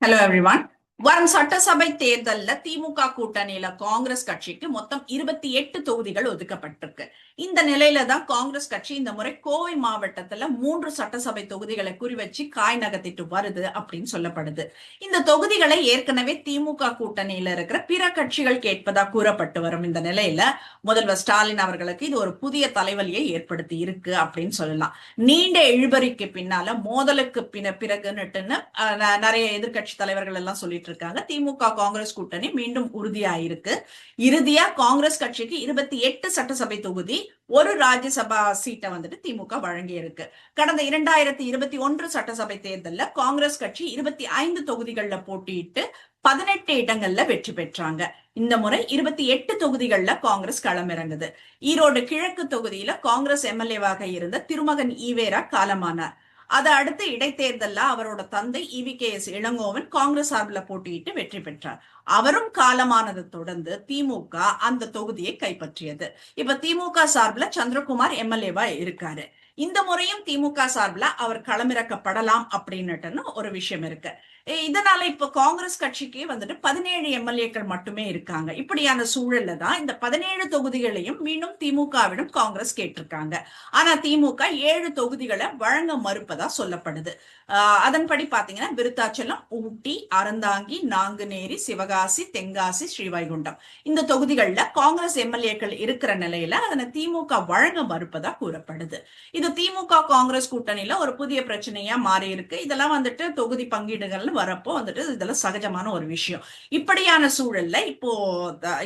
Hello everyone. வரும் சட்டசபை தேர்தல்ல திமுக கூட்டணியில காங்கிரஸ் கட்சிக்கு மொத்தம் 28 தொகுதிகள் ஒதுக்கப்பட்டிருக்கு. இந்த நிலையில தான் காங்கிரஸ் கட்சி இந்த முறை கோவை மாவட்டத்துல 3 சட்டசபை தொகுதிகளை குறிவச்சு காய் நகர்த்திட்டு வருது அப்படின்னு சொல்லப்படுது. இந்த தொகுதிகளை ஏற்கனவே திமுக கூட்டணியில இருக்கிற பிற கட்சிகள் கேட்பதா கூறப்பட்டு வரும் இந்த நிலையில முதல்வர் ஸ்டாலின் அவர்களுக்கு இது ஒரு புதிய தலைவலியை ஏற்படுத்தி இருக்கு அப்படின்னு சொல்லலாம். நீண்ட இழுபறிக்கு பின்னால மோதலுக்கு பிறகுன்னுட்டுன்னு நிறைய எதிர்கட்சி தலைவர்கள் எல்லாம் சொல்லிட்டு இருக்காங்க. திமுக காங்கிரஸ் கூட்டணி மீண்டும் உறுதியாயிருக்கு. இறுதியா காங்கிரஸ் கட்சிக்கு 28 சட்டசபை தொகுதி, ஒரு ராஜ்யசபா சீட்டை வந்துட்டு திமுக வழங்கி இருக்கு. கடந்த 2021 சட்டசபை தேர்தல்ல காங்கிரஸ் கட்சி 25 தொகுதிகள்ல போட்டியிட்டு 18 இடங்கள்ல வெற்றி பெற்றாங்க. இந்த முறை 28 தொகுதிகள்ல காங்கிரஸ் களமிறங்குது. ஈரோடு கிழக்கு தொகுதியில காங்கிரஸ் எம்எல்ஏவாக இருந்த திருமகன் ஈவேரா காலமானார். அதை அடுத்து இடைத்தேர்தல்ல அவரோட தந்தை EVKS இளங்கோவன் காங்கிரஸ் சார்பில் போட்டியிட்டு வெற்றி பெற்றார். அவரும் காலமானதை தொடர்ந்து திமுக அந்த தொகுதியை கைப்பற்றியது. இப்ப திமுக சார்பில் சந்திரகுமார் எம்எல்ஏவா இருக்காரு. இந்த முறையும் திமுக சார்பில் அவர் களமிறக்கப்படலாம் அப்படின்னுட்டுன்னு ஒரு விஷயம் இருக்கு. இதனால இப்ப காங்கிரஸ் கட்சிக்கு வந்துட்டு 17 எம்எல்ஏக்கள் மட்டுமே இருக்காங்க. இப்படியான சூழல்ல தான் இந்த 17 தொகுதிகளையும் மீண்டும் திமுகவிடம் காங்கிரஸ் கேட்டிருக்காங்க. ஆனா திமுக 7 தொகுதிகளை வழங்க மறுப்பதா சொல்லப்படுது. அதன்படி பாத்தீங்கன்னா விருத்தாச்சலம், ஊட்டி, அறந்தாங்கி, நாங்குநேரி, சிவகாசி, தென்காசி, ஸ்ரீவைகுண்டம் இந்த தொகுதிகள்ல காங்கிரஸ் எம்எல்ஏக்கள் இருக்கிற நிலையில அதனை திமுக வழங்க மறுப்பதா கூறப்படுது. இது திமுக காங்கிரஸ் கூட்டணியில ஒரு புதிய பிரச்சனையா மாறி இருக்கு. இதெல்லாம் வந்துட்டு தொகுதி பங்கீடுகள் வரப்போ வந்துட்டு இதெல்லாம் சகஜமான ஒரு விஷயம். இப்படியான சூழல்ல இப்போ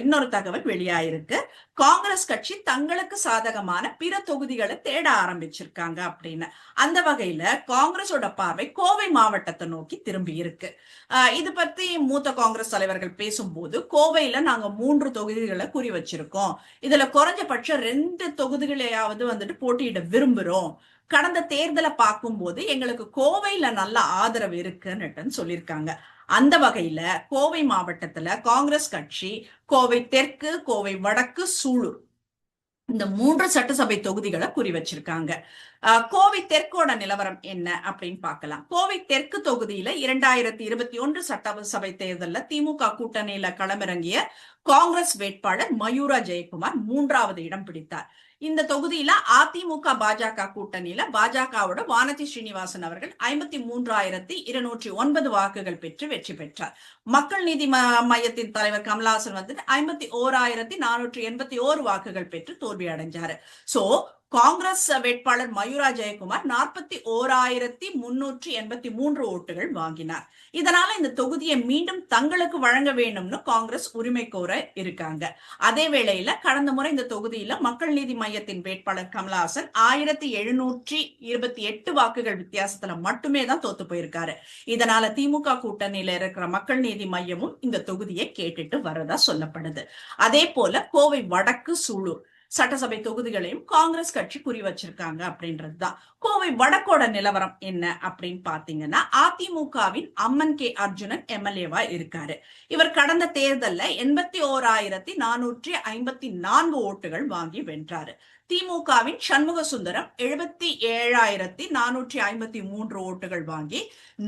இன்னொரு தகவல் வெளியாயிருக்கு. காங்கிரஸ் கட்சி தங்களுக்கு சாதகமான பிற தொகுதிகளை தேட ஆரம்பிச்சிருக்காங்க அப்படின்னு. அந்த வகையில காங்கிரஸோட பார்வை கோவை மாவட்டத்தை நோக்கி திரும்பி இருக்கு. இது பத்தி மூத்த காங்கிரஸ் தலைவர்கள் பேசும்போது, கோவையில நாங்க 3 தொகுதிகளை குறி வச்சிருக்கோம். இதுல குறைஞ்சபட்சம் 2 தொகுதிகளையாவது வந்துட்டு போட்டியிட விரும்புறோம். கடந்த தேர்தலை பார்க்கும்போது எங்களுக்கு கோவையில நல்ல ஆதரவு இருக்குன்னு சொல்லியிருக்காங்க. அந்த வகையில கோவை மாவட்டத்துல காங்கிரஸ் கட்சி கோவை தெற்கு, கோவை வடக்கு, சூலூர் இந்த 3 சட்டசபை தொகுதிகளை குறி வச்சிருக்காங்க. கோவை தெற்கோட நிலவரம் என்ன அப்படின்னு பார்க்கலாம். கோவை தெற்கு தொகுதியில 2021 சட்டசபை தேர்தல்ல திமுக கூட்டணியில களமிறங்கிய காங்கிரஸ் வேட்பாளர் மயூரா ஜெயக்குமார் 3வது இடம் பிடித்தார். இந்த தொகுதியில அதிமுக பாஜக கூட்டணியில பாஜகவோட வானதி ஸ்ரீனிவாசன் அவர்கள் 53,209 வாக்குகள் பெற்று வெற்றி பெற்றார். மக்கள் நீதி மையத்தின் தலைவர் கமலஹாசன் வந்து 51,481 வாக்குகள் பெற்று தோல்வி அடைஞ்சாரு. சோ காங்கிரஸ் வேட்பாளர் மயூரா ஜெயக்குமார் 41,383 ஓட்டுகள் வாங்கினார். இதனால இந்த தொகுதியை மீண்டும் தங்களுக்கு வழங்க வேண்டும்னு காங்கிரஸ் உரிமை கோர இருக்காங்க. அதே வேளையில கடந்த முறை இந்த தொகுதியில மக்கள் நீதி மையத்தின் வேட்பாளர் கமலஹாசன் 1,728 வாக்குகள் வித்தியாசத்துல மட்டுமே தான் தோத்து போயிருக்காரு. இதனால திமுக கூட்டணியில இருக்கிற மக்கள் நீதி மையமும் இந்த தொகுதியை கேட்டுட்டு வரதா சொல்லப்படுது. அதே போல கோவை வடக்கு, சூலூர் சட்டசபை தொகுதிகளையும் காங்கிரஸ் கட்சி குறி வச்சிருக்காங்க அப்படின்றதுதான். கோவை வடக்கோட நிலவரம் என்ன அப்படின்னு பாத்தீங்கன்னா, அதிமுகவின் அம்மன் கே அர்ஜுனன் எம்எல்ஏவா இருக்காரு. இவர் கடந்த தேர்தல்ல 81,454 ஓட்டுகள் வாங்கி வென்றாரு. திமுகவின் சண்முக சுந்தரம் 77,453 ஓட்டுகள் வாங்கி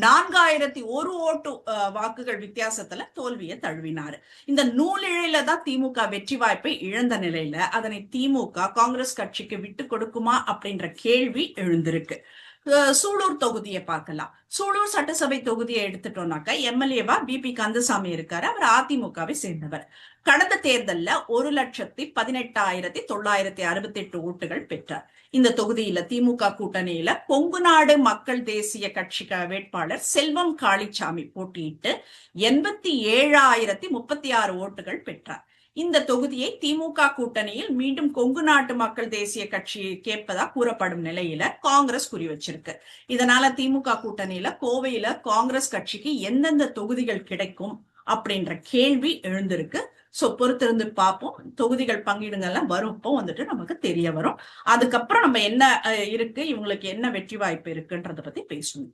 4,001 ஓட்டு வாக்குகள் வித்தியாசத்துல தோல்வியை தழுவினாரு. இந்த நூலிழையில தான் திமுக வெற்றி வாய்ப்பை இழந்த நிலையில அதனை திமுக காங்கிரஸ் கட்சிக்கு விட்டு கொடுக்குமா அப்படின்ற கேள்வி எழுந்திருக்கு. சூலூர் தொகுதியை பார்க்கலாம். சூலூர் சட்டசபை தொகுதியை எடுத்துட்டோம்னாக்க எம்எல்ஏவா BP கந்தசாமி இருக்காரு. அவர் அதிமுகவை சேர்ந்தவர். கடந்த தேர்தல்ல 1,18,968 ஓட்டுகள் பெற்றார். இந்த தொகுதியில திமுக கூட்டணியில கொங்கு நாடு மக்கள் தேசிய கட்சி வேட்பாளர் செல்வம் காளிச்சாமி போட்டியிட்டு 87,036 ஓட்டுகள் பெற்றார். இந்த தொகுதியை திமுக கூட்டணியில் மீண்டும் கொங்கு நாட்டு மக்கள் தேசிய கட்சி கேட்பதா கூறப்படும் நிலையில காங்கிரஸ் குறி வச்சிருக்கு. இதனால திமுக கூட்டணியில கோவையில காங்கிரஸ் கட்சிக்கு எந்தெந்த தொகுதிகள் கிடைக்கும் அப்படின்ற கேள்வி எழுந்திருக்கு. சோ பொறுத்திருந்து பார்ப்போம். தொகுதிகள் பங்கீடுங்கள்லாம் வரப்போ வந்துட்டு நமக்கு தெரிய வரும். அதுக்கப்புறம் நம்ம என்ன இருக்கு, இவங்களுக்கு என்ன வெற்றி வாய்ப்பு இருக்குன்றத பத்தி பேசுவோம்.